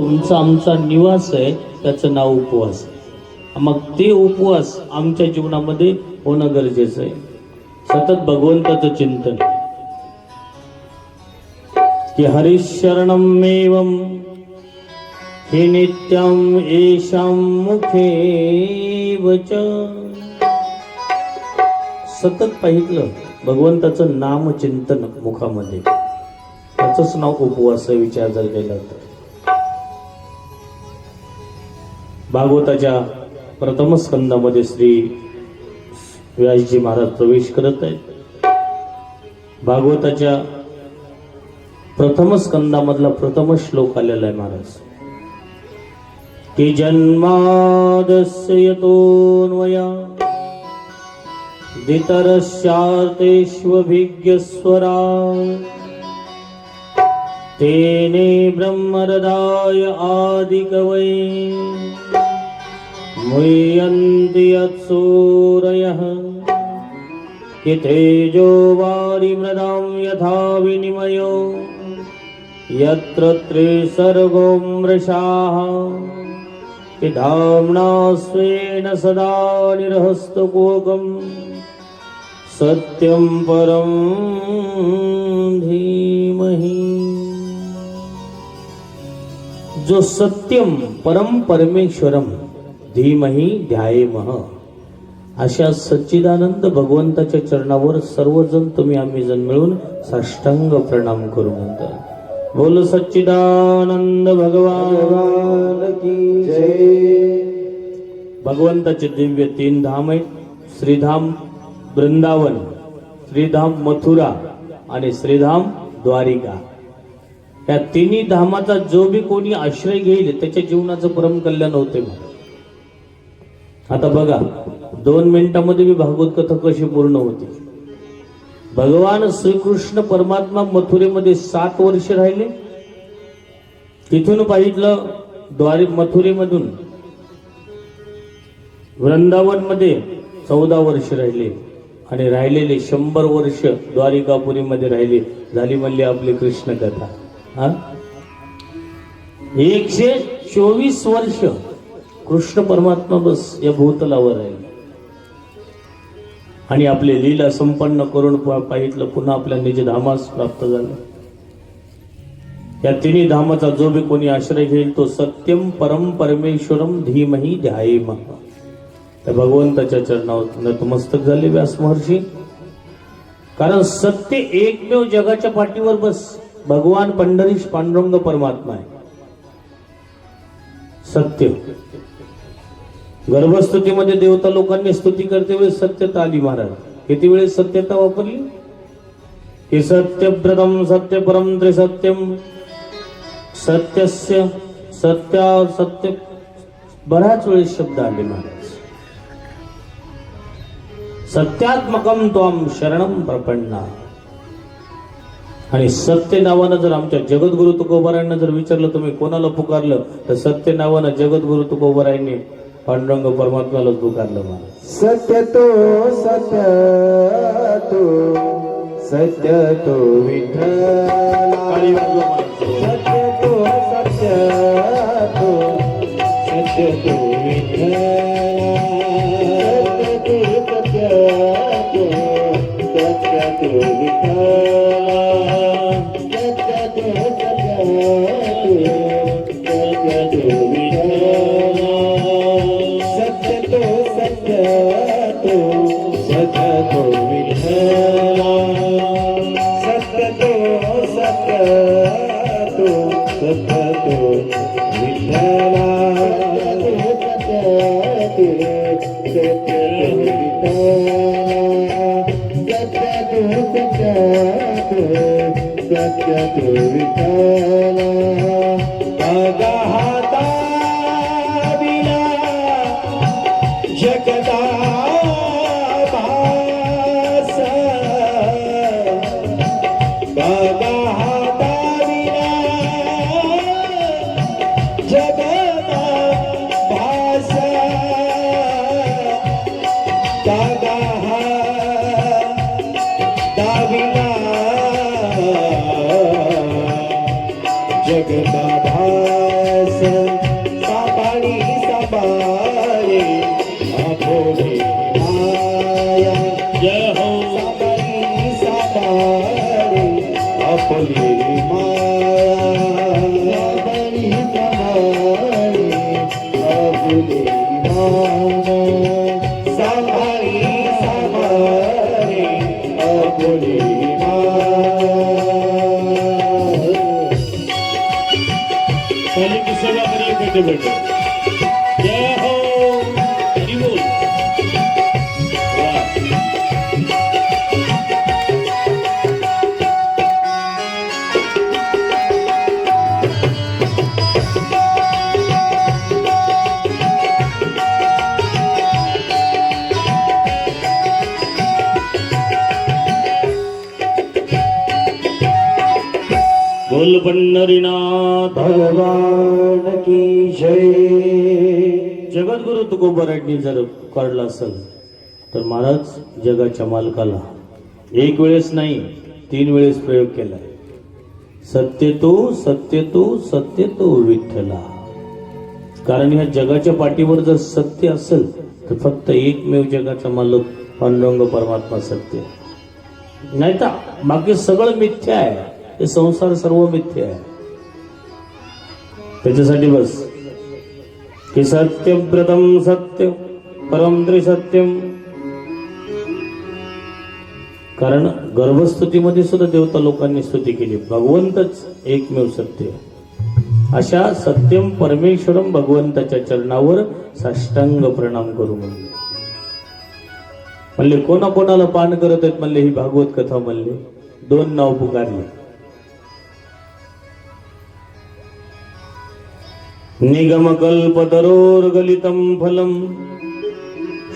तुमचा आमचा निवास आहे, त्याचं नाव उपवास आहे. मग ते उपवास आमच्या जीवनामध्ये होणं गरजेचं आहे. सतत भगवंताचं चिंतन की हरिशरणम एवं हे नित्यं येषां मुखे वच. सतत पाहितलं भगवंताचं नाम चिंतन मुखामध्ये, त्याचंच नाव उपवास विचार जर केला तर. भागवताच्या प्रथम स्कंदामध्ये श्री व्यासजी महाराज प्रवेश करत आहेत. भागवताच्या प्रथम स्कंदामधला प्रथम श्लोक आलेला आहे महाराज की जन्मादस्य यतोऽन्वया दितरस्यार्तेष्वभिज्ञस्वरा तेने ब्रह्महृदाय आदिकवये मुह्यन्ति यत्सूरयः कि तेजो वारिमृदां यथा विनिमयो यत्र त्रिसर्गो मृषाः कि धाम्ना स्वेन सदा निरहस्तकुहकं सत्यं परं धीमहि. जो सत्यम परम परमेश्वरम धीमहि ध्यायेमः, अशा सच्चिदानंद भगवंताच्या चरणावर सर्वजण तुम्ही आम्ही जण मिळून साष्टांग प्रणाम करू म्हणतात. बोल सच्चिदानंद भगवान की जय. भगवंताचे दिव्य 3 धाम आहेत. श्रीधाम वृंदावन, श्रीधाम मथुरा आणि श्रीधाम द्वारिका. या 3 धामाचा जो बी कोणी आश्रय घेईल त्याच्या जीवनाचं परम कल्याण होते. आता बघा 2 मिनिटांमध्ये मी भागवत कथा कशी पूर्ण होती. भगवान श्रीकृष्ण परमात्मा मथुरेमध्ये 7 वर्ष राहिले. तिथून पाहितलं मथुरेमधून वृंदावन मध्ये 14 वर्ष राहिले आणि राहिलेले 100 वर्ष द्वारिकापुरीमध्ये राहिले. झाली म्हणली आपली कृष्ण कथा. 124 वर्ष कृष्ण परमात्मा बस या भूतलावर आहे आणि आपले लीला संपन्न करून पाहितलं पुन्हा आपल्या निज धामास प्राप्त झालं. या 3 धामाचा जो बी कोणी आश्रय घेईल तो सत्यम परम परमेश्वरम धीमहि ध्यायेमः. त्या भगवंताच्या चरणावर नतमस्तक झाले व्यास महर्षी. कारण सत्य एकमेव जगाच्या पाठीवर बस भगवान पंढरीश पांडुरंग परमात्मा आहे. सत्य गर्भस्तुतीमध्ये देवता लोकांनी स्तुती करते वेळी सत्यता आली महाराज. किती वेळेस सत्यता वापरली की सत्यव्रतम सत्यपरम त्रिसत्यम सत्यस्य सत्या सत्य, बऱ्याच वेळेस शब्द आले महाराज. सत्यात्मकम त्वाम शरणम प्रपन्ना. आणि सत्य नावानं जर आमच्या जगद्गुरु तुकोबारायांना जर विचारलं तुम्ही कोणाला पुकारलं तर सत्य नावानं जगद्गुरु तुकोबारायांनी पांडुरंग परमात्म्यालाच पुकारलं महाराज. सत्य तो सत्य तो सत्य तो विठ्ठल. सत्य तो सत्य तो सत्य तो विठ्ठल. जगदा भास पहले की सेवा करिए बेटे बेटे। जय हो हरि बोल। वाह। बोल पंढरीनाथ भगवान की जय। जगद्गुरु तुकोबारायांनी जर काढला असेल तर महाराज जगाच्या मालकाला एक वेळेस नाही 3 वेळेस प्रयोग केलाय। सत्य तो सत्य तो सत्य तो विठ्ठला। कारण ह्या जगाच्या पाठीवर जर सत्य असेल तर फक्त एकमेव जगाचा मालक पांडुरंग परमात्मा सत्य, नाही तर बाकी सगळं मिथ्या आहे। हे संसार सर्व मिथ्या आहे। त्याच्यासाठी बस की सत्यम प्रथम सत्य परम त्रिसत्यम। कारण गर्भस्तुतीमध्ये सुद्धा देवता लोकांनी स्तुती केली, भगवंतच एकमेव सत्य। अशा सत्यम परमेश्वरम भगवंताच्या चरणावर साष्टांग प्रणाम करू म्हणले कोणाकोणाला पान करत आहेत म्हणले ही भागवत कथा म्हणले 2 नाव पुकारले। निगमकल्पतरोर्गलितं फलं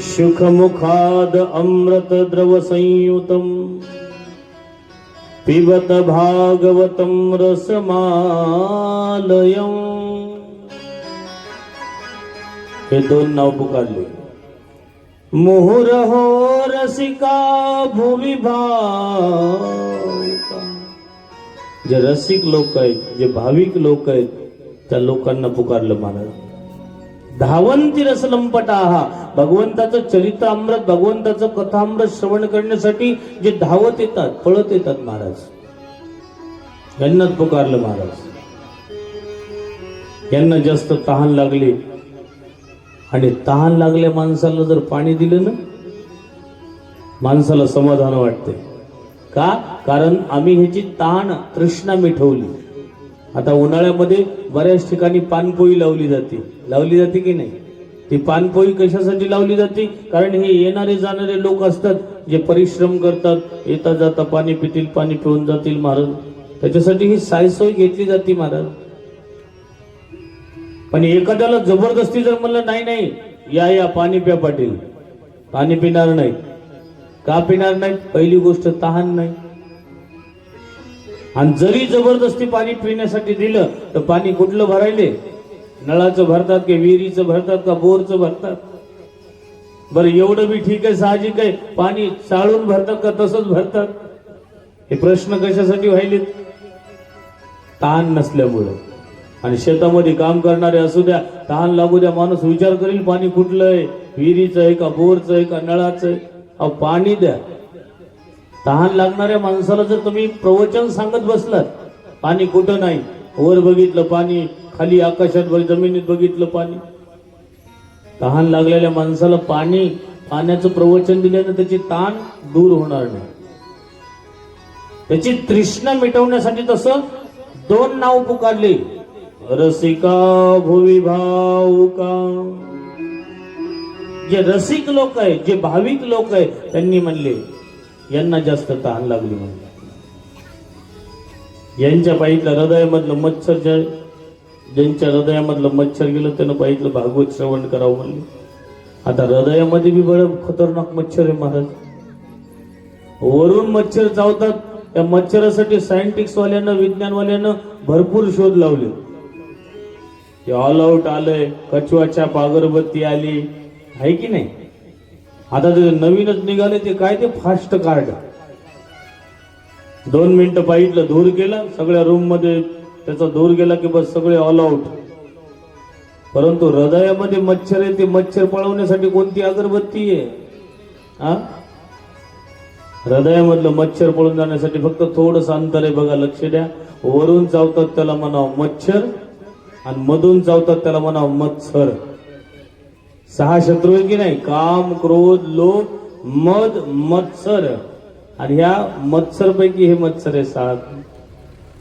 सुखमुखाद अमृतद्रव संयुतं पिबत भागवतं रसमालयं। हे 2 नाव पुकारले। मुहुरहो रसिका भुवि भावुका। जे रसिक लोक आहेत, जे भाविक लोक आहेत त्या लोकांना पुकारलं महाराज। धावंती रसलंपटाहा, भगवंताचं चरित्रामृत भगवंताचं कथामृत श्रवण करण्यासाठी जे धावत येतात पळत येतात महाराज, यांनाच पुकारलं महाराज। यांना जास्त तहान लागली आणि तहान लागल्या माणसाला जर पाणी दिलं ना माणसाला समाधान वाटते। का? कारण आम्ही ह्याची तहान तृष्णा मिटवली। आता उन्हाळ्यामध्ये बऱ्याच ठिकाणी पानपोई लावली जाते की नाही? ती पानपोई कशासाठी लावली जाते? कारण हे येणारे जाणारे लोक असतात जे परिश्रम करतात, येता जाता पाणी पितील, पाणी पिऊन जातील महाराज, त्याच्यासाठी ही सायसोय घेतली जाते महाराज। पण एखाद्याला जबरदस्ती जर म्हणलं नाही नाही या पाणी प्या पाटील, पाणी पिणार नाही। का पिणार नाही? पहिली गोष्ट तहान नाही। आणि जरी जबरदस्ती पाणी पिण्यासाठी दिलं तर पाणी कुठलं भरायले? नळाचं भरतात की विहिरीचं भरतात का बोरचं भरतात? बरं एवढं बी ठीक आहे, साहजिक आहे। पाणी चाळून भरतात का तसंच भरतात? हे प्रश्न कशासाठी व्हायले? तहान नसल्यामुळं। आणि शेतामध्ये काम करणारे असू द्या, तहान लागू द्या, माणूस विचार करेल पाणी कुठलं आहे, विहिरीचं आहे का बोरचं आहे का नळाचं आहे? अहो पाणी द्या। तहान लागणाऱ्या माणसाला जर तुम्ही प्रवचन सांगत बसलात, पाणी कुठं नाही, वर बघितलं पाणी, खाली आकाशात जमिनीत बघितलं पाणी, तहान लागलेल्या माणसाला पाण्याचं प्रवचन दिल्यानं त्याची ताण दूर होणार नाही। त्याची तृष्णा मिटवण्यासाठी तसं 2 नाव पुकारले, रसिका भुवि भावुका। जे रसिक लोक आहेत, जे भाविक लोक आहेत, त्यांनी म्हणले यांना जास्त तहान लागली म्हणले। यांच्या पायीतलं हृदयामधलं मच्छर, ज्यांच्या हृदयामधलं मच्छर गेलं त्यानं पायीतलं भागवत श्रवण करावं म्हणले। आता हृदयामध्ये बी बरं खतरनाक मच्छर आहे महाराज, वरून मच्छर चावतात। त्या मच्छरासाठी सायंटिस्ट वाल्यानं, विज्ञानवाल्यानं भरपूर शोध लावले। ते ऑल आउट आलंय, कचवाच्या अगरबत्ती आली आहे की नाही? आता ते नवीनच निघाले ते काय, ते फास्ट कार्ड। 2 मिनिटं पाहिलं धूर गेला, सगळ्या रूम मध्ये त्याचा धूर गेला की बस सगळे ऑल आउट। परंतु हृदयामध्ये मच्छर आहे, ते मच्छर पळवण्यासाठी कोणती अगरबत्ती आहे? हृदयामधलं मच्छर पळून जाण्यासाठी फक्त थोडंसं अंतर आहे बघा, लक्ष द्या। वरून चावतात त्याला म्हणावं मच्छर, आणि मधून चावतात त्याला म्हणावं मत्सर। 6 शत्रू आहे की नाही? काम, क्रोध, लोभ, मद, मत्सर। आणि ह्या मत्सर पैकी हे मत्सर आहे 6।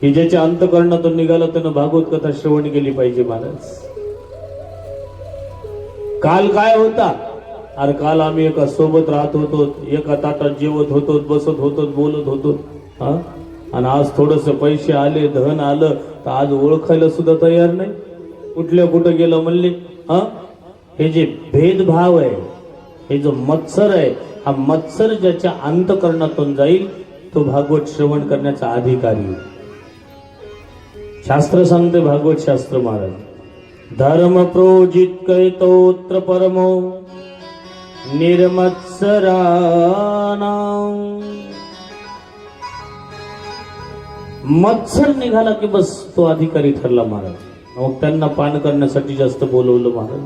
की ज्याच्या अंतकरणातून निघाला त्यानं भागवत कथा श्रवण केली पाहिजे महाराज. काल काय होता? अरे काल आम्ही एका सोबत राहत होतो, एका ताटात जेवत होतो, बसत होतो, बोलत होतो, हा. आणि आज थोडस पैसे आले, धन आलं, तर आज ओळखायला सुद्धा तयार नाही. कुठल्या कुठं गेलं म्हणले. हा, हे जे भेदभाव आहे, हे जो मत्सर आहे, हा मत्सर ज्याच्या अंतकरणातून जाईल तो भागवत श्रवण करण्याचा अधिकारी. शास्त्र सांगते, भागवत शास्त्र महाराज, धर्म प्रोजित कैतोत्र परमो निर्मत्सरानां. मत्सर निघाला की बस तो अधिकारी ठरला महाराज. मग त्यांना पान करण्यासाठी जास्त बोलवलं महाराज.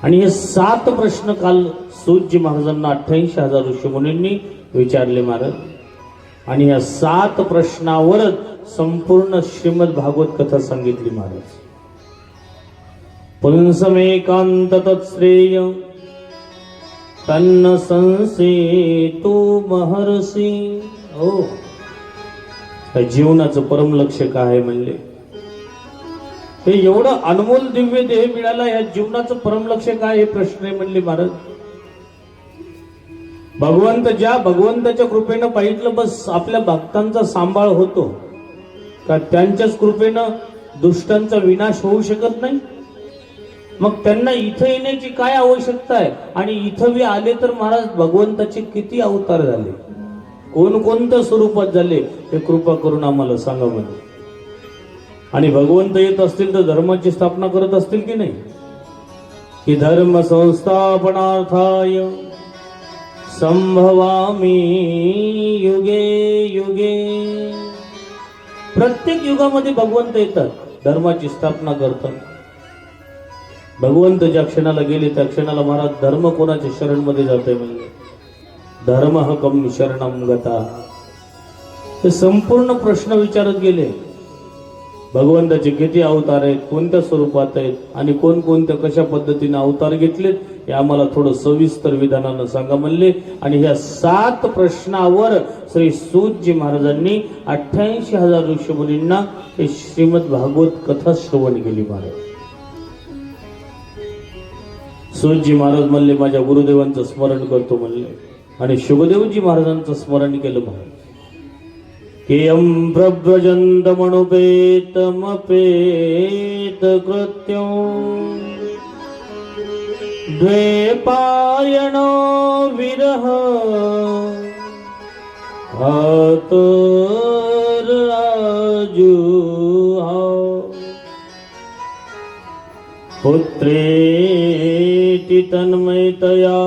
आणि हे 7 प्रश्न काल सूतजी महाराजांना 88,000 ऋषीमुनींनी विचारले महाराज. आणि या 7 प्रश्नावरच संपूर्ण श्रीमद भागवत कथा सांगितली महाराज. पुंसमेकांत तत्श्रेय तन्न संसेतु महर्षी. हो, जीवनाचं परम लक्ष्य काय आहे म्हणले. हे एवढं अनमोल दिव्य देह मिळाला, या जीवनाचं परम लक्ष्य काय हे प्रश्न आहे म्हणले महाराज. भगवंताच्या कृपेनं पाहिलं बस आपल्या भक्तांचा सांभाळ होतो का? त्यांच्याच कृपेनं दुष्टांचा विनाश होऊ शकत नाही. मग त्यांना इथं येण्याची काय आवश्यकता आहे? आणि इथं बी आले तर महाराज भगवंताचे किती अवतार झाले, कोणकोणत्या स्वरूपात झाले, हे कृपा करून आम्हाला सांगा म्हणजे. आणि भगवंत येत असतील तर धर्माची स्थापना करत असतील की नाही? की धर्म संस्थापनार्थाय संभवामी युगे युगे. प्रत्येक युगामध्ये भगवंत येतात, धर्माची स्थापना करतात. भगवंत ज्या क्षणाला गेले त्या क्षणाला महाराज धर्म कोणाच्या शरण मध्ये जातोय म्हणजे धर्म कम शरणम गता. हे संपूर्ण प्रश्न विचारत गेले. भगवंताचे किती अवतार आहेत, कोणत्या स्वरूपात आहेत, आणि कोणकोणत्या कशा पद्धतीने अवतार घेतलेत हे आम्हाला थोडं सविस्तर विधानानं सांगा म्हणले. आणि ह्या 7 प्रश्नावर श्री सूतजी महाराजांनी 88,000 ऋषीमुनींना हे श्रीमद भागवत कथा श्रवण केली महाराज. सूतजी महाराज म्हणले माझ्या गुरुदेवांचं स्मरण करतो म्हणले. आणि शुभदेवजी महाराजांचं स्मरण केलं महाराज. केयं प्रव्रजन्तमनुपेतमपेत कृत्यं द्वैपायनो विरह आतुराजुहाव. पुत्रेति तन्मयतया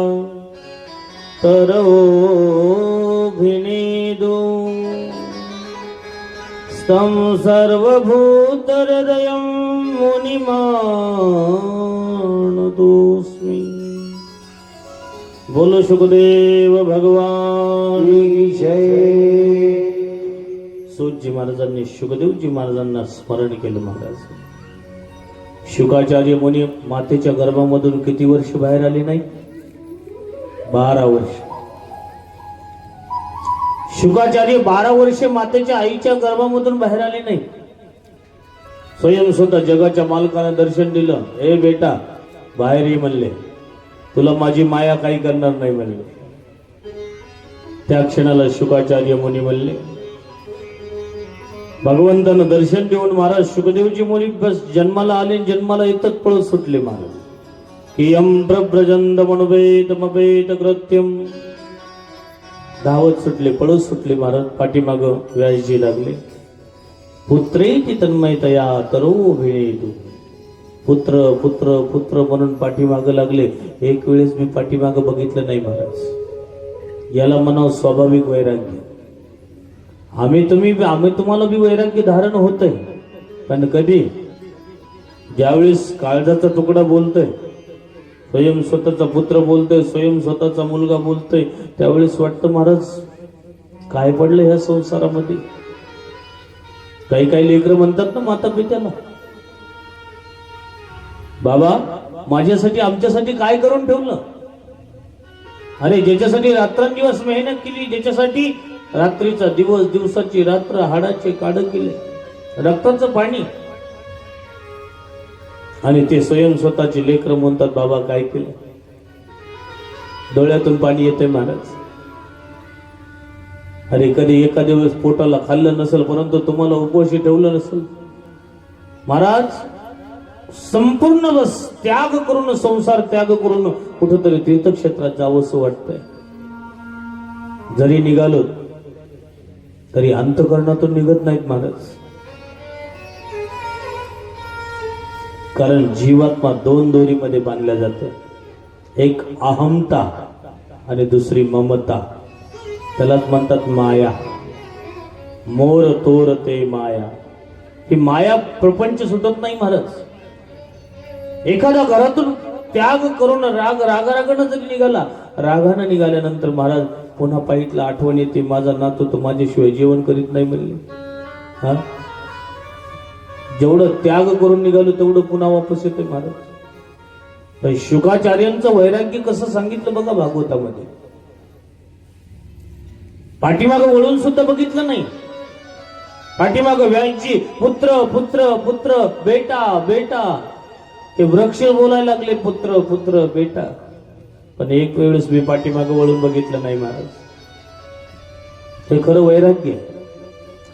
तरोभिनेदो तं सर्वभूतहृदयं मुनिमानतोऽस्मि. बोलो सुखदेव भगवान की जय. सूतजी महाराजांनी शुकदेवजी महाराजांना स्मरण केलं महाराज. शुकाचार्य मुनी मातेच्या गर्भामधून किती वर्ष बाहेर आले नाही? 12 वर्ष. शुकाचार्य 12 वर्षे मातेच्या आईच्या गर्भामधून बाहेर आले नाही. स्वयं स्वतः जगाच्या मालकाने दर्शन दिलं. ए बेटा बाहेर ये म्हणले, तुला माझी माया काही करणार नाही म्हणले. त्या क्षणाला शुकाचार्य मुनी म्हणले, भगवंतानं दर्शन देऊन महाराज शुकदेवजी मुनी बस जन्माला आले, जन्माला येतच पळत सुटले महाराज. कियं प्रव्रजन्तमनुपेतमपेत कृत्यं. धावत सुटले, पळत सुटले महाराज. पाठीमाग व्यासजी लागले. पुत्रेति तन्मयतया तरोभिनेदु. पुत्र पुत्र पुत्र म्हणून पाठीमाग लागले. एक वेळेस मी पाठीमाग बघितलं नाही महाराज. याला म्हणावं स्वाभाविक वैराग्य. आम्ही तुम्हाला बी वैराग्य धारण होतंय, पण कधी ज्यावेळेस काळजाचा तुकडा बोलतोय, स्वयं स्वतःचा पुत्र बोलतोय, स्वयं स्वतःचा मुलगा बोलतोय, त्यावेळेस वाटतं महाराज काय पडलं ह्या संसारामध्ये. काही लेकरं म्हणतात ना माता पित्याला, बाबा माझ्यासाठी आमच्यासाठी काय करून ठेवलं. अरे ज्याच्यासाठी रात्रंदिवस मेहनत केली, ज्याच्यासाठी रात्रीचा दिवस, दिवसाची रात्र, हाडाचे काड केले, रक्ताचं पाणी. आणि ते स्वयं स्वतःचे लेकर म्हणतात, बाबा काय केलं? डोळ्यातून पाणी येते महाराज. अरे कधी एखाद्या वेळेस पोटाला खाल्लं नसेल, परंतु तुम्हाला उपवाशी ठेवलं नसेल महाराज. संपूर्ण बस त्याग करून, संसार त्याग करून कुठंतरी तीर्थक्षेत्रात जावंसं वाटतंय. जरी निघालो तरी अंतःकरणातून निघत नाहीत महाराज. कारण जीवात्मा दोन दोरीमध्ये बांधल्या जाते, एक अहमता आणि दुसरी ममता. त्यालाच म्हणतात माया. मोर तोर ते माया. ही माया प्रपंच सुटत नाही महाराज. एखाद्या घरातून त्याग करून रागानं जरी निघाला, रागानं निघाल्यानंतर महाराज पुन्हा पाहितला आठवण येते, माझा नातू तो माझ्याशिवाय जेवण करीत नाही म्हणले. हा, जेवढं त्याग करून निघालो तेवढं पुन्हा वापस येते महाराज. शुकाचार्यांचं वैराग्य कसं सांगितलं बघा भागवतामध्ये. पाठीमागं वळून सुद्धा बघितलं नाही. पाठीमागं व्यासजी पुत्र पुत्र पुत्र, बेटा बेटा, ते वृक्ष बोलायला लागले पुत्र पुत्र बेटा. पण एक वेळेस मी पाठीमागं वळून बघितलं नाही महाराज. हे खरं वैराग्य.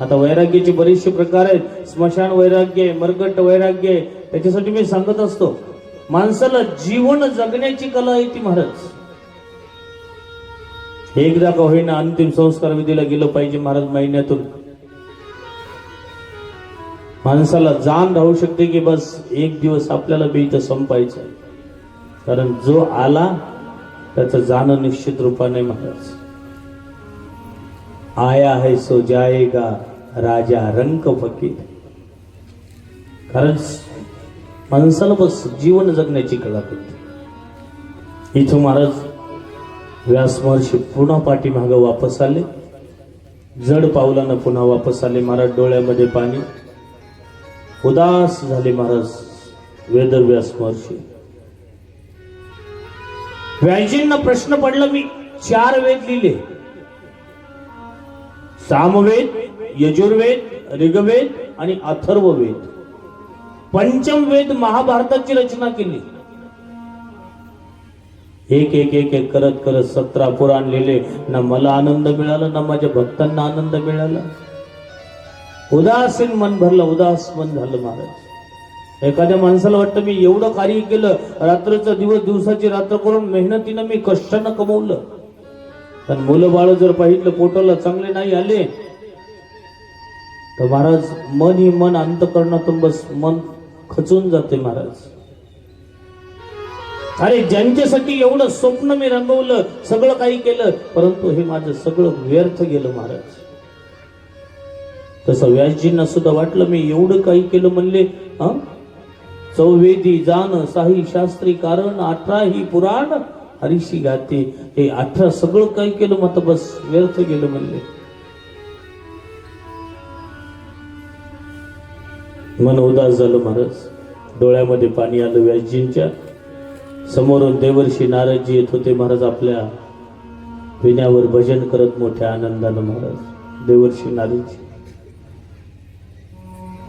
आता वैराग्याचे बरेचसे प्रकार आहेत. स्मशान वैराग्य आहे, मर्गट वैराग्य आहे. त्याच्यासाठी मी सांगत असतो, माणसाला जीवन जगण्याची कला येते महाराज. एकदा का होईना अंतिम संस्कार विधीला गेलं पाहिजे महाराज. महिन्यातून माणसाला जाण राहू शकते की बस एक दिवस आपल्याला बी इथं संपायचं. कारण जो आला त्याचं जाणं निश्चित रूपाने महाराज. आया है सो जाएगा राजा रंक फकीर. कारण माणसाला बस जीवन जगण्याची कला करते. इथं महाराज व्यास महर्षी पुन्हा पाठीमागं वापस आले. जड पावलानं पुन्हा वापस आले महाराज. डोळ्यामध्ये पाणी, उदास झाले महाराज वेदव्यास महर्षी. व्यासजींना प्रश्न पडला, मी 4 वेद लिहिले, सामवेद, यजुर्वेद, ऋग्वेद आणि अथर्ववेद. पंचम वेद महाभारताची रचना केली. एक एक एक एक करत करत 17 पुराण लिहिले. ना मला आनंद मिळाला, ना माझ्या भक्तांना आनंद मिळाला. उदासीन मन भरलं, उदास मन झालं महाराज. एखाद्या माणसाला वाटतं मी एवढं कार्य केलं, रात्रीचा दिवस, दिवसाची रात्र करून मेहनतीनं मी कष्टानं कमवलं, पण मुलं बाळ जर पाहितलं पोटाला चांगले नाही आले तर महाराज मन ही मन अंतःकरणातून बस मन खचून जाते महाराज. अरे ज्यांच्यासाठी एवढं स्वप्न मी रंगवलं, सगळं काही केलं, परंतु हे माझं सगळं व्यर्थ गेलं महाराज. तसं व्यासजींना सुद्धा वाटलं मी एवढं काही केलं म्हणले. चौवेदी जाण साही शास्त्री कारण, 18 ही पुराण हरीशी गाते. हे 18 सगळं काही केलं मात्र बस व्यर्थ गेलं म्हणले. मन उदास झालं महाराज. डोळ्यामध्ये पाणी आलं व्यासजींच्या. समोरून देवर्षी नारदजी येत होते महाराज. आपल्या विण्यावर भजन करत मोठ्या आनंदानं महाराज. देवर्षी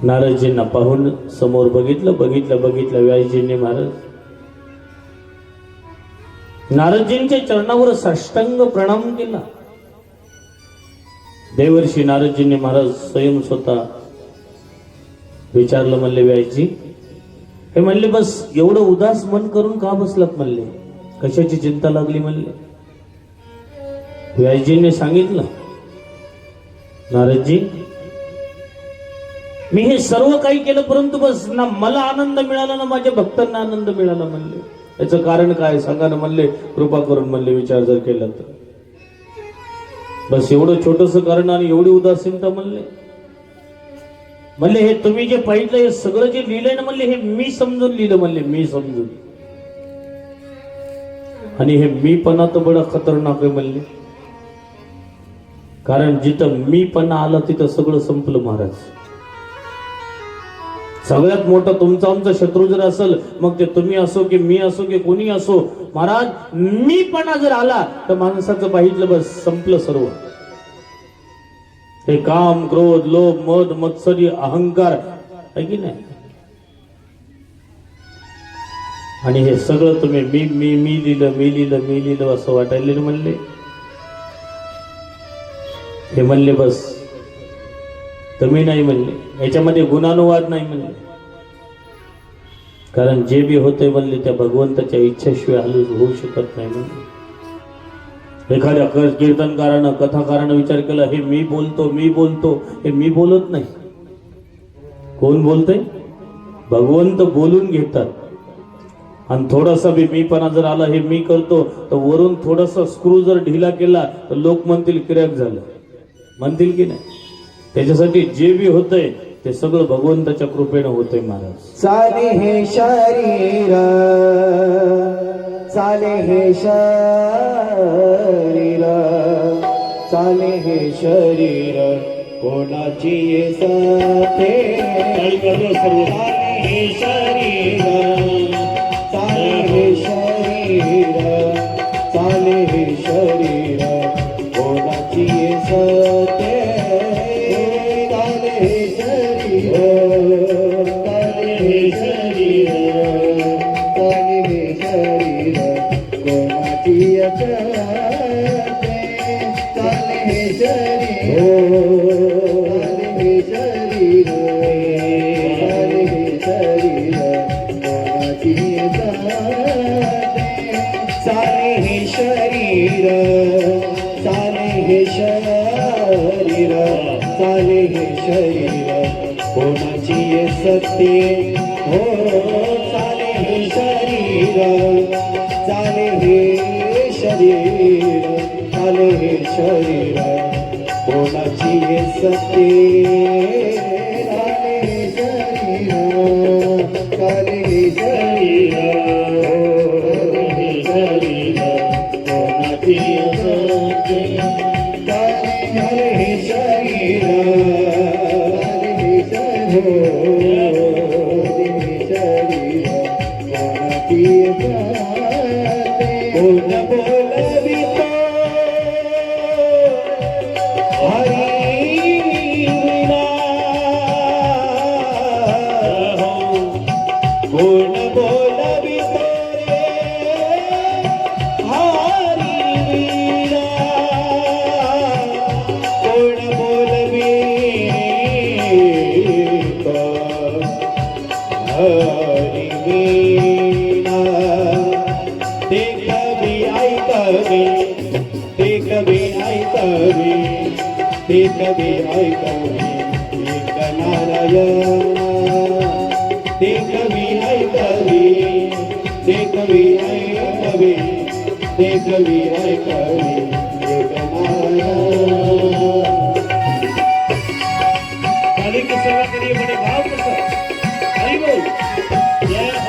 नारदजींना पाहून समोर बघितलं व्यासजींनी महाराज नारदजींच्या चरणावर साष्टांग प्रणाम केला. देवर्षी नारदजींनी महाराज स्वयं स्वतः विचारलं, म्हणले व्यासजी, हे म्हणले बस एवढं उदास मन करून का बसलात म्हणले, कशाची चिंता लागली म्हणले. व्यासजींनी सांगितलं, नारदजी मी हे सर्व काही केलं परंतु बस ना मला आनंद मिळाला ना माझ्या भक्तांना आनंद मिळाला म्हणले. याचं कारण काय सांगा ना म्हणले. कृपा करून म्हणले विचार जर केला तर. बस एवढं छोटस कारण आणि एवढी उदासीनता म्हणले. म्हणले हे तुम्ही जे पाहिलं हे सगळं जे लिहिलंय ना म्हणले हे मी समजून लिहिलं म्हणले. मी समजून. आणि हे मीपणा तर बडा खतरनाक आहे म्हणले. कारण जिथं मीपणा आला तिथं सगळं संपलं महाराज. सगळ्यात मोठा तुमचा आमचा शत्रू जर असेल मग ते तुम्ही असो की मी असो की कोणी असो महाराज, मीपणा जर आला तर माणसाचं पाहिलं बस संपलं सर्व. हे काम क्रोध लोभ मद मत्सरी अहंकार आहे की नाही. आणि हे सगळं तुम्ही मी लिहिलं असं वाटायला म्हणले. हे म्हणले बस, तुम्ही नाही म्हणले, याच्यामध्ये गुणानुवाद नाही म्हणले. कारण जे बी होते म्हणले त्या भगवंताच्या इच्छेशिवाय हलू होऊ शकत नाही म्हणले. एखाद्या कीर्तनकारानं कथाकारानं विचार केला, हे मी बोलतो, हे मी बोलत नाही. कोण बोलतंय? भगवंत बोलून घेतात. आणि थोडासा बी मीपणा जर आला, हे मी करतो, तर वरून थोडासा स्क्रू जर ढिला केला तर लोक म्हणतील क्रॅक झालं, म्हणतील की नाही. त्याच्यासाठी जे बी होतंय ते सगळं भगवंताच्या कृपेनं होतंय महाराज. चाले हे शरीर, चाले हे शरीर, चाले हे शरीर, कोणाची ये साथे. चाले हे शरीर, चाले हे शरीर, चाले हे शरीर, कोणाची ये साथे. चाले हे शरीर, चाले हे शरीर, चाले हे शरीर, कोणाची ये साथे. चाले हे शरीर, चाले हे शरीर, चाले हे शरीर, कोणाची ये साथे. चाले हे शरीर, चाले हे शरीर, चाले हे शरीर, कोणाची ये सत्य. हो चाले हे शरीर, चाले हे शरीर, चाले हे शरीर, कोणाची ये सत्य. चाले हे शरीर, चाले हे शरीर, शरीर, कोणाची ये सत्य. चाले हे शरीर, चाले हे शरीर, शरीर, कोणाची ये सत्य. कोण बोलवितो हरी विना, कोण बोलवितो रे हरी विना, कोण बोलवितो हरी विना. ते कवी ऐकावे, ते कवी ऐकावे, ते कवी ऐकावे एक नारायण. ते कवी ऐकावे, ते कवी ऐकावे, ते कवी ऐकावे एक नारायण. काली की सेवा करिए बड़े भाव के साथ. हरि बोल. जय हो.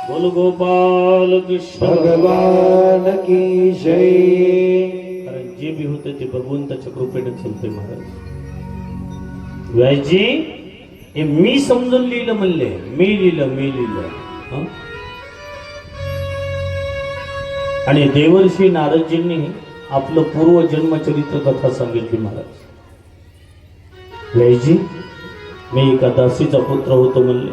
बोल गोपाल कृष्ण भगवान की जय. कारण जे बी होते ते भगवंताच्या कृपेने चलते महाराज. व्यासजी हे मी समजून लिहिलं म्हणले, मी लिहिलं. हं? आणि देवर्षी नारदजींनी आपलं पूर्वजन्मचरित्र कथा सांगितली महाराज. व्यासजी मी एका दासीचा पुत्र होतो म्हणले.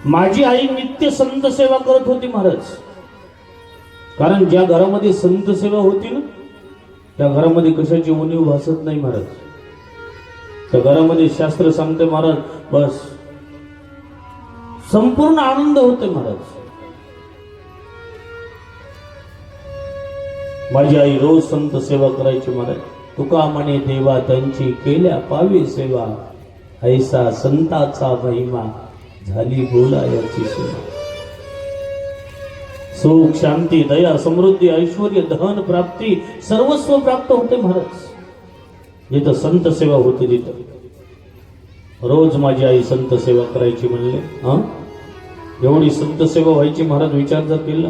माझी आई नित्य संत सेवा करत होती महाराज. कारण ज्या घरामध्ये संत सेवा होती ना, त्या घरामध्ये कशाची उणीव भासत नाही महाराज. त्या घरामध्ये शास्त्र सांगते महाराज, बस संपूर्ण आनंद होते महाराज. माझी आई रोज संत सेवा करायची महाराज. तुका म्हणे देवा त्यांची केल्या पावी सेवा, ऐसा संताचा महिमा झाली बोलायाची सीमा. सुख शांती दया समृद्धी ऐश्वर धन प्राप्ती सर्वस्व प्राप्त होते महाराज. जिथं संत सेवा होती तिथं रोज माझी आई संत सेवा करायची म्हणले. हा, एवढी संत सेवा व्हायची महाराज, विचार जर केला.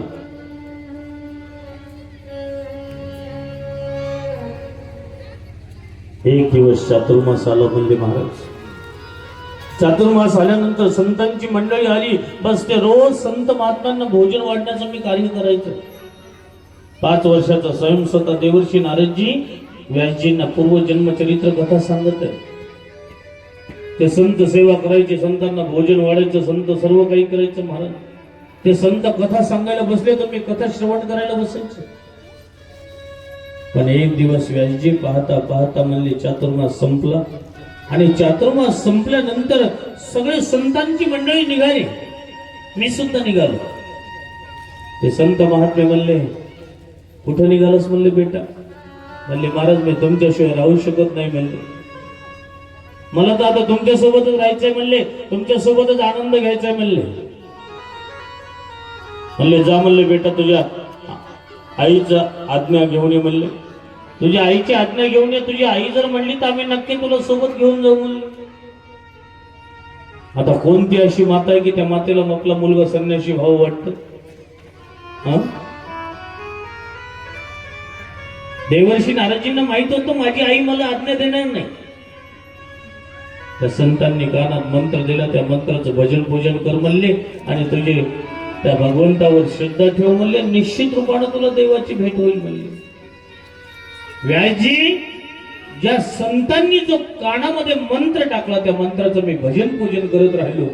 एक दिवस चातुर्मास आला म्हणले महाराज. चातुर्मास आल्यानंतर संतांची मंडळी आली. बस ते रोज संत महात्म्यांना भोजन वाढण्याचं मी कार्य करायचं. 5 वर्षाचा स्वयंस्वतः देवर्षी नारदजी व्यासजींना पूर्वजन्मचरित्र कथा सांगत आहे. ते संत सेवा करायचे, संतांना भोजन वाढायचं, संत सर्व काही करायचं महाराज. ते संत कथा सांगायला बसले तर मी कथा श्रवण करायला बसायचे. पण एक दिवस व्यासजी पाहता पाहता म्हणले चातुर्मास संपला. आणि चातुर्मास संपल्यानंतर सगळे संतांची मंडळी निघाली, मी सुद्धा निघालो. ते संत महात्मे म्हणले, कुठं निघालस म्हणले बेटा? म्हणले महाराज मी तुमच्याशिवाय राहू शकत नाही म्हणले. मला तर आता तुमच्यासोबतच राहायचंय म्हणले, तुमच्यासोबतच आनंद घ्यायचाय म्हणले. म्हणले जा म्हणले बेटा तुझ्या आईचा आज्ञा घेऊन ये म्हणले. तुझ्या आईची आज्ञा घेऊन ये. तुझी आई जर म्हणली तर आम्ही नक्की तुला सोबत घेऊन जाऊ म्हणले. आता कोणती अशी माता आहे की त्या मातेला आपला मुलगा संन्यासी भाऊ वाटत? देवर्षी नारदजींना माहित होतं माझी आई मला आज्ञा देणार नाही. त्या संतांनी कानात मंत्र दिला, त्या मंत्राचं भजन पूजन कर म्हणले आणि तुझे त्या भगवंतावर श्रद्धा ठेव म्हणले, निश्चित रूपाने तुला देवाची भेट होईल म्हणले. व्यासजी ज्या संतांनी जो कानामध्ये मंत्र टाकला त्या मंत्राचं मी भजन पूजन करत राहिलो.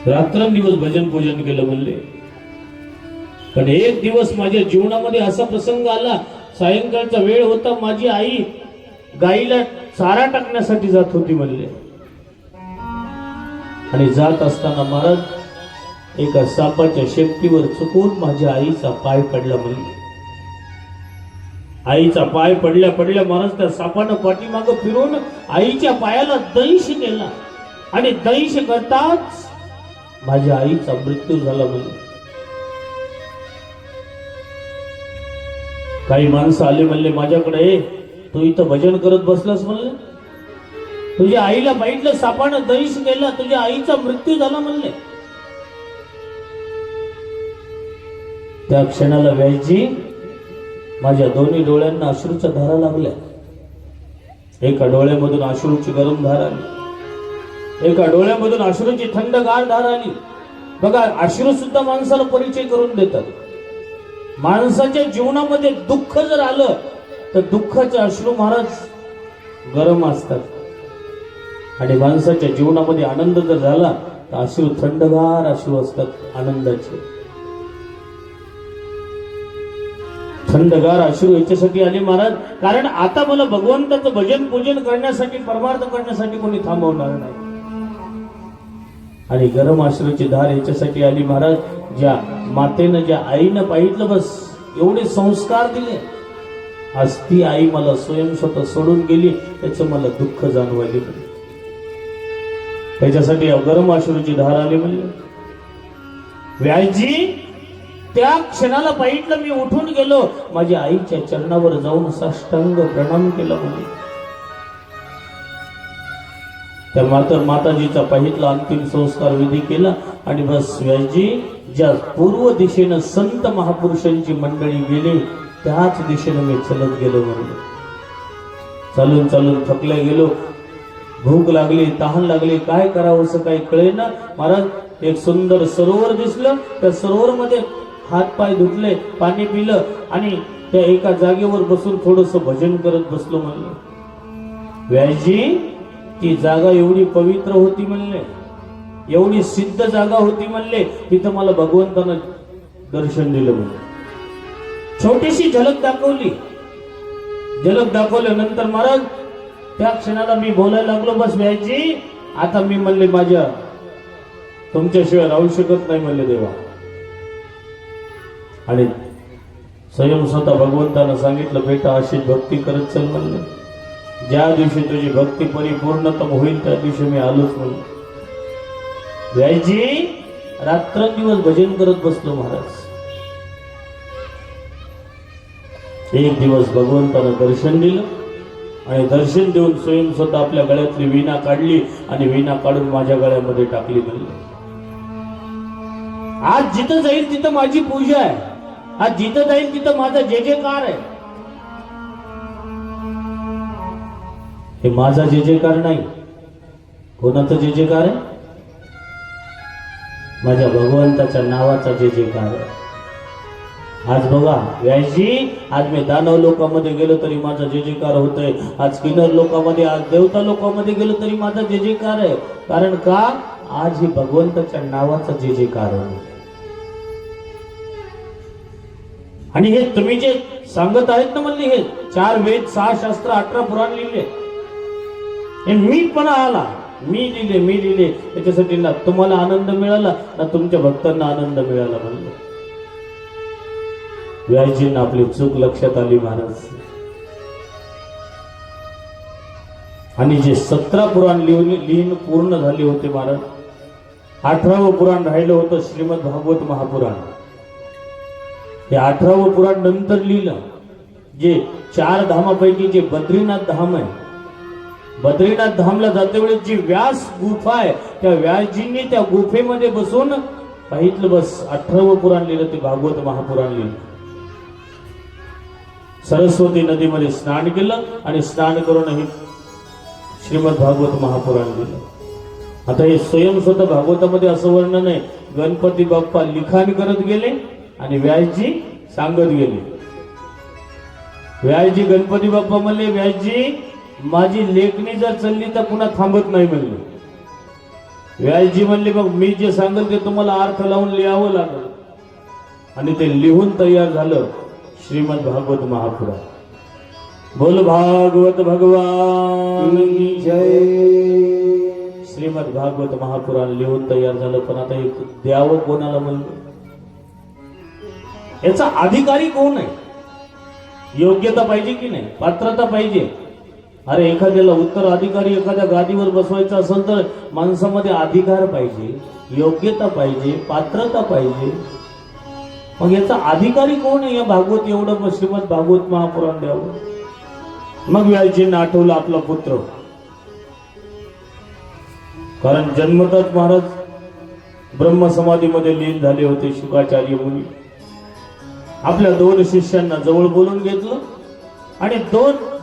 रात्रंदिवस भजन पूजन केलं म्हणले. पण एक दिवस माझ्या जीवनामध्ये असा प्रसंग आला, सायंकाळचा वेळ होता, माझी आई गाईला चारा टाकण्यासाठी जात होती म्हणले. आणि जात असताना महाराज एका सापाच्या शेपटीवर चुकून माझ्या आईचा पाय पडला म्हणले. आईचा पाय पडल्या पडल्या महाराज त्या सापानं पाठीमागं फिरून आईच्या पायाला दंश केला आणि दंश करताच माझ्या आईचा मृत्यू झाला म्हणले. काही माणसं आले म्हणले माझ्याकडे, तू इथं भजन करत बसलास म्हणले, तुझ्या आईला बघितलं सापानं दंश केला, तुझ्या आईचा मृत्यू झाला म्हणले. त्या क्षणाला व्यासजी माझ्या दोन्ही डोळ्यांना अश्रूच्या धारा लागल्या. एका डोळ्यामधून अश्रूची गरम धार आली, एका डोळ्यामधून अश्रूची थंडगार धार आली. बघा, अश्रू सुद्धा माणसाला परिचय करून देतात. माणसाच्या जीवनामध्ये दुःख जर आलं तर दुःखाचे अश्रू महाराज गरम असतात आणि माणसाच्या जीवनामध्ये आनंद जर झाला तर अश्रू थंडगार अश्रू असतात आनंदाचे. थंडगार अश्रू याच्यासाठी आले महाराज, कारण आता मला भगवंताचं भजन पूजन करण्यासाठी परमार्थ करण्यासाठी कोणी थांबवणार नाही. आणि गरम अश्रूची धार याच्यासाठी आली महाराज, ज्या मातेनं ज्या आईनं पाहिलं बस एवढे संस्कार दिले, आज ती आई मला स्वतः सोडून गेली, त्याचं मला दुःख जाणवायले. त्याच्यासाठी गरम अश्रूची धार आली म्हणले. व्यासजी त्या क्षणाला पाहिलं, मी उठून गेलो, माझ्या आईच्या चरणावर जाऊन साष्टांग प्रणाम केला म्हणजे. त्या माताजीचा पाहितला अंतिम संस्कार विधी केला आणि बस व्यासजी ज्या पूर्व दिशेनं संत महापुरुषांची मंडळी गेली त्याच दिशेनं मी चलत गेलो म्हणले. चालून चालून थकले गेलो, भूक लागली, तहान लागली, काय करावं असं काही कळेना महाराज. एक सुंदर सरोवर दिसलं, त्या सरोवर मध्ये हात पाय धुतले, पाणी पिलं आणि त्या एका जागेवर बसून थोडस भजन करत बसलो म्हणले. व्यासजी ती जागा एवढी पवित्र होती म्हणले, एवढी सिद्ध जागा होती म्हणले, तिथं मला भगवंतानं दर्शन दिलं म्हणले. छोटीशी झलक दाखवली, झलक दाखवल्यानंतर महाराज त्या क्षणाला मी बोलायला लागलो, बस व्यासजी आता मी म्हणले माझ्या तुमच्याशिवाय राहू शकत नाही म्हणले देवा. आणि स्वतः भगवंतानं सांगितलं, बेटा अशीच भक्ती करत चल म्हणले. ज्या दिवशी तुझी भक्ती परिपूर्णतम होईल त्या दिवशी मी आलोच म्हणले. व्यासजी रात्रंदिवस भजन करत बसलो महाराज. एक दिवस भगवंतानं दर्शन दिलं आणि दर्शन देऊन स्वयं स्वतः आपल्या गळ्यातली वीणा काढली आणि वीणा काढून माझ्या गळ्यामध्ये टाकली. म्हणलं आज जिथं जाईल तिथं माझी पूजा आहे, आज जिथं जाईल तिथं माझा जय जयकार आहे. हे माझा जय जयकार नाही, कोणाचा जय जयकार आहे? माझ्या भगवंताच्या नावाचा जय जयकार आहे. आज बघा व्यासजी, आज मी दानव लोकांमध्ये गेलो तरी माझा जय जयकार होतोय, आज किन्नर लोकांमध्ये, आज देवता लोकांमध्ये गेलो तरी माझा जय जयकार आहे. कारण का? आज ही भगवंताच्या नावाचा जय जयकार आहे. आणि हे तुम्ही जे सांगत आहेत ना म्हणले, हे 4 वेद 6 शास्त्र 18 पुराण लिहिले, हे मीपणा आला, मी लिहिले त्याच्यासाठी ना तुम्हाला आनंद मिळाला ना तुमच्या भक्तांना आनंद मिळाला. म्हणलं व्यासजींना आपली चूक लक्षात आली महाराज. आणि जे 17 पुराण लिहून पूर्ण झाले होते महाराज, 18वं पुराण राहिलं होतं श्रीमद भागवत महापुराण. हे 18वं पुराण नंतर लिहिलं. जे 4 धामापैकी जे बद्रीनाथ धाम आहे, बद्रीनाथ धामला जाते वेळी जी व्यास गुफा आहे, त्या व्यासजींनी त्या गुफेमध्ये बसून पाहितलं. बस 18वं पुराण लिहिलं ते भागवत महापुराण लिहिलं. सरस्वती नदीमध्ये स्नान केलं आणि स्नान करून हे श्रीमद भागवत महापुराण लिहिलं. आता हे स्वयं स्वतः भागवतामध्ये असं वर्णन आहे, गणपती बाप्पा लिखाण करत गेले आणि व्यासजी सांगत गेले. व्यासजी गणपती बाप्पा म्हणले, व्यासजी माझी लेखणी जर चालली तर पुन्हा थांबत नाही म्हणले. व्यासजी म्हणले, मग मी जे सांगेल ते तुम्हाला अर्थ लावून लिहावं लागेल. आणि ते लिहून तयार झालं श्रीमद भागवत महापुराण. बोल भागवत भगवान की जय. श्रीमद भागवत महापुराण लिहून तयार झालं. पण आता एक द्यावं कोणाला म्हणलं? याचा अधिकारी कोण आहे? योग्यता पाहिजे की नाही? पात्रता पाहिजे. अरे एखाद्याला उत्तराधिकारी एखाद्या गादीवर बसवायचं असेल तर माणसामध्ये अधिकार पाहिजे, योग्यता पाहिजे, पात्रता पाहिजे. मग याचा अधिकारी कोण आहे? या भागवत एवढं श्रीमद भागवत महापुराण द्यावं. मग व्यासजींना आठवलं आपला पुत्र. कारण जन्मतःच महाराज ब्रह्मसमाधीमध्ये लीन झाले होते शुकाचार्य मुनी. आपल्या 2 शिष्यांना जवळ बोलून घेतलं आणि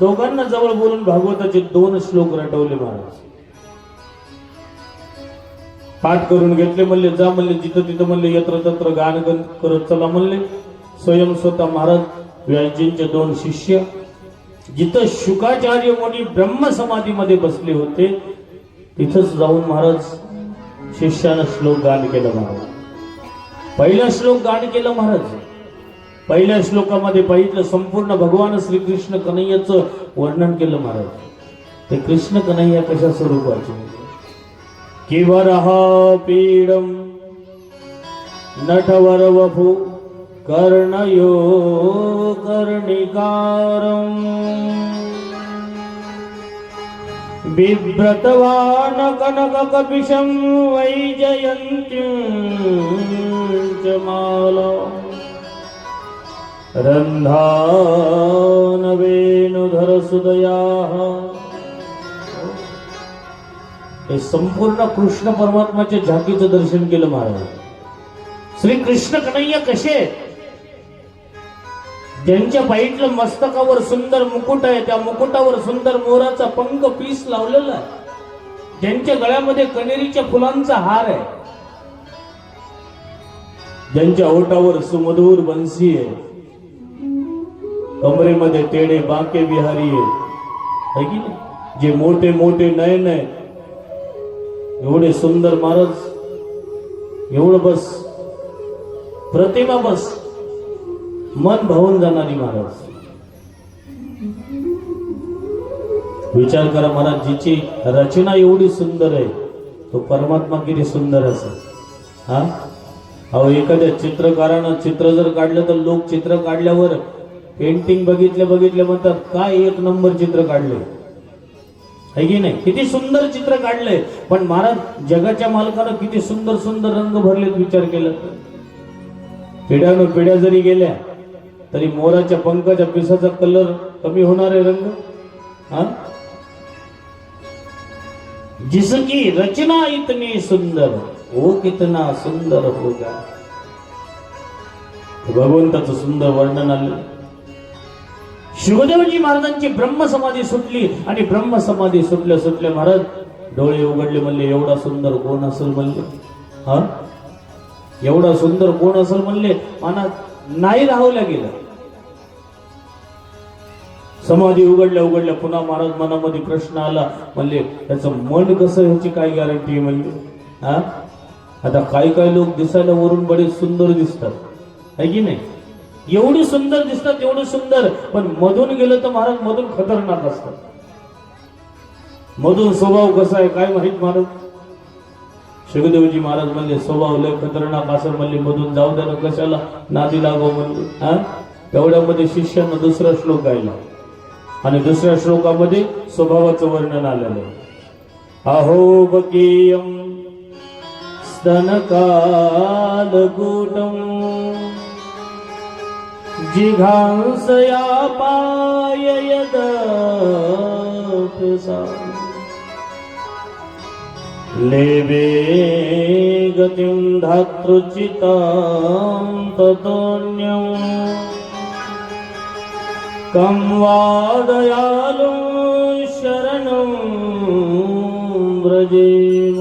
दोघांना जवळ बोलून भागवताचे 2 श्लोक रटवले महाराज. पाठ करून घेतले. म्हणले जा म्हणले, जिथं तिथं म्हणले यत्र तत्र गान करत चला म्हणले. स्वयं स्वतः महाराज व्यासजींचे 2 शिष्य जिथं शुकाचार्य मुनी ब्रह्मसमाधीमध्ये बसले होते तिथंच जाऊन महाराज शिष्यानं श्लोक गान केलं. महाराज पहिला श्लोक गान केलं महाराज. पहिल्या श्लोकामध्ये पाहिलं संपूर्ण भगवान श्रीकृष्ण कन्हैयाचं वर्णन केलं महाराज. ते कृष्ण कन्हैया कशा स्वरूपाचे? किवरः पीडं नटवर वपु कर्णयो कर्णिकारं बिभ्रतवान् कनककपिशं वैजयन्तीं च माला रंधान वेणुधर सुदयाः. हे संपूर्ण कृष्ण परमात्माच्या झाकीचं दर्शन केलं महाराज. श्री कृष्ण कन्हैया कसे आहेत? ज्यांच्या पायीतलं मस्तकावर सुंदर मुकुट आहे, त्या मुकुटावर सुंदर मोराचा पंख पीस लावलेला आहे. ज्यांच्या गळ्यामध्ये कनेरीच्या फुलांचा हार आहे, ज्यांच्या ओठावर सुमधुर बंसी आहे, कमरेमध्ये टेढ़े बांके बिहारी आहे की नाही? जे मोठे मोठे नयन आहे, एवढे सुंदर महाराज, एवढं बस प्रतिमा, बस मन भावून जाणारी महाराज. विचार करा महाराज, जिची रचना एवढी सुंदर आहे तो परमात्मा किती सुंदर असेल. हा अहो, एखाद्या चित्रकारानं चित्र जर काढलं तर लोक चित्र काढल्यावर पेंटिंग बघितले म्हणतात काय 1 नंबर चित्र काढले. है की नाही? किती सुंदर चित्र काढलंय, पण महाराज जगाच्या मालकानं किती सुंदर सुंदर रंग भरलेत विचार केला तर. पिढ्यानं पिढ्या जरी गेल्या तरी मोराच्या पंखाच्या पिसाचा कलर कमी होणार आहे रंग. हा, जिसकी रचना इतनी सुंदर वो कितना सुंदर होगा. भगवंताचं सुंदर वर्णन आलं. शुकदेवजी महाराजांची ब्रह्मसमाधी सुटली आणि ब्रह्मसमाधी सुटल्या सुटल्या महाराज डोळे उघडले, म्हणले एवढा सुंदर कोण असेल म्हणले. हा, एवढा सुंदर कोण असेल म्हणले, मनात नाही राहवल्या गेलं. समाधी उघडल्या उघडल्या पुन्हा महाराज मनामध्ये प्रश्न आला, म्हणले त्याचं मन कसं, ह्याची काय गॅरंटी म्हणले. हा, आता काही काही लोक दिसायला वरून बरेच सुंदर दिसतात, है की नाही? एवढी सुंदर दिसतात, एवढं सुंदर, पण मधून गेलं तर महाराज मधून खतरनाक असतात. मधून स्वभाव कसा आहे काय माहित महाराज. शुकदेवजी महाराज म्हणले स्वभाव लय खतरनाक असं म्हणले, मधून जाऊ द्या ना, कशाला नादी लागो म्हणले. हा, तेवढ्यामध्ये शिष्यानं दुसरा श्लोक गायला आणि दुसऱ्या श्लोकामध्ये स्वभावाचं वर्णन आलेलं आहे. अहो बकीयम स्तनकालकूटम जिघांसया पाययदपसा लेवे गतिं धातृचितां ततोऽन्यं कं वादयालो शरणं व्रजेम.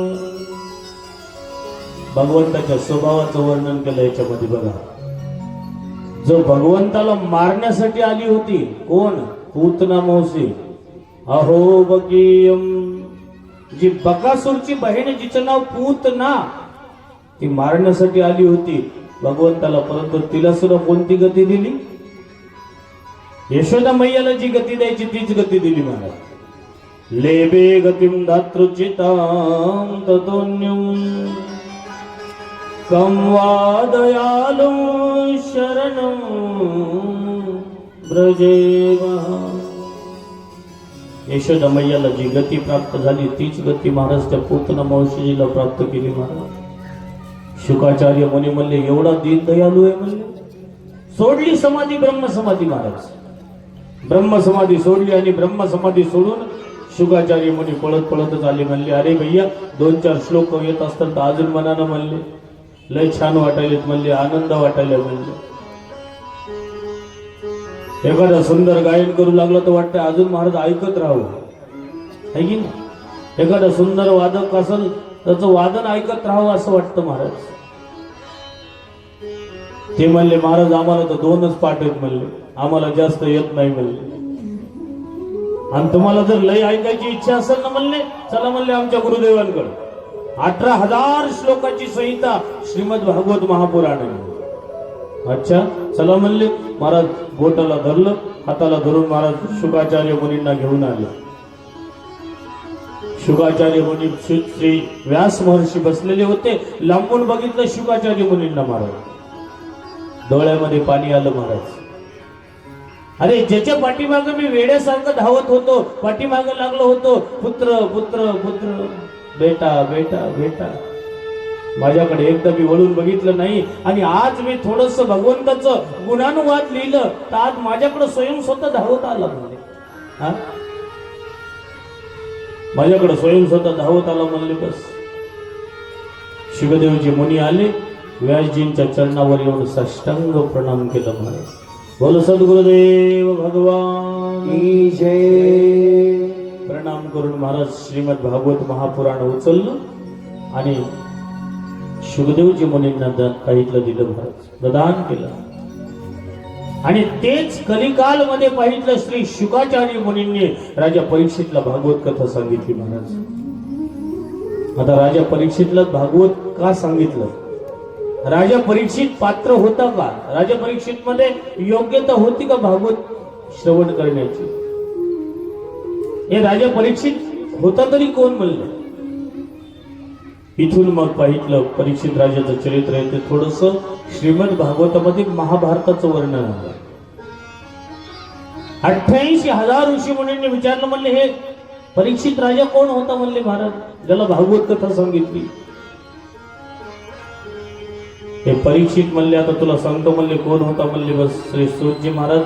भगवंताच्या स्वभावाचं वर्णन केलं याच्यामध्ये बघा. जो भगवंताला मारण्यासाठी आली होती, कोण? पूतना मौसी. अहो बकीयम, जी बकासूरची बहीण जिचं नाव पूतना, ती मारण्यासाठी आली होती भगवंताला, परंतु तिला सुद्धा कोणती गती दिली? यशोदा मैयाला जी गती द्यायची तीच गती दिली महाराज. लेबे गतिम धातृचितां ततोऽन्यं कं वादयालो शरणं व्रजेमः. यशोदा मैयाला जी गती प्राप्त झाली तीच गती महाराज त्या पूतना मावशीजीला प्राप्त केली महाराज. शुकाचार्य मुनी म्हणले एवढा दीनदयालू आहे म्हणले. सोडली समाधी, ब्रह्मसमाधी महाराज. ब्रह्मसमाधी सोडली आणि ब्रह्मसमाधी सोडून शुकाचार्य मुनी पळत पळतच आले. म्हणले अरे भैया 2-4 श्लोक येत असतात तर अजून मनानं म्हणले लय छान वाटायलेत म्हणले, आनंद वाटायला म्हणले. एखादा सुंदर गायन करू लागला तर वाटतं अजून महाराज ऐकत राहू, है की नाही? एखादा सुंदर वादक असेल त्याचं वादन ऐकत राहावं असं वाटतं महाराज. ते म्हणले महाराज आम्हाला तर 2च पाठ आहेत म्हणले, आम्हाला जास्त येत नाही म्हणले. आणि तुम्हाला जर लय ऐकायची इच्छा असेल ना म्हणले, चला म्हणले आमच्या गुरुदेवांकडे. 18,000 श्लोकाची संहिता श्रीमद भागवत महापुराण. अच्छा चला म्हणले. महाराज बोटाला धरलं, हाताला धरून महाराज शुकाचार्य मुनींना घेऊन आले. शुकाचार्य मुनी श्री व्यास महर्षी बसलेले होते. लांबून बघितलं शुकाचार्य मुनींना महाराज. डोळ्यामध्ये पाणी आलं महाराज. अरे ज्याच्या पाठीमागं मी वेड्यासारखं धावत होतो, पाठीमागं लागलो होतो, पुत्र पुत्र पुत्र, बेटा बेटा बेटा, माझ्याकडे एकदा मी वळून बघितलं नाही. आणि आज मी थोडस भगवंताचं गुणानुवाद लिहिलं तर आज माझ्याकडे स्वयं स्वतः धावत आला म्हणले. हा, माझ्याकडे स्वयं स्वतः धावत आला म्हणले. बस शुकदेवजी मुनी आले, व्यासजींच्या चरणावर येऊन साष्टांग प्रणाम केलं महाराज. बोल सद्गुरुदेव भगवान की जय. प्रणाम करून महाराज श्रीमद भागवत महापुराण उचललं आणि शुकदेवजी मुनींना पाहितलं दिलं महाराज, प्रदान केलं. आणि तेच कलिकाल मध्ये पाहितलं श्री शुकाचार्य मुनींनी राजा परीक्षितला भागवत कथा सांगितली महाराज. आता राजा परीक्षितला भागवत का सांगितलं? राजा परीक्षित पात्र होता का? राजा परीक्षित मध्ये योग्यता होती का भागवत श्रवण करण्याची? हे राजा परीक्षित होता तरी कोण म्हणलं? इथून मग पाहितलं परीक्षित राजाचं चरित्र आहे ते थोडस श्रीमद भागवतामध्ये महाभारताचं वर्णन आहे. 88,000 ऋषी मुनींनी विचारलं, म्हणले हे परीक्षित राजा कोण होता म्हणले महाराज, ज्याला भागवत कथा सांगितली. हे परीक्षित म्हणले, आता तुला सांगतो म्हणले कोण होता म्हणले. बस श्री सूतजी महाराज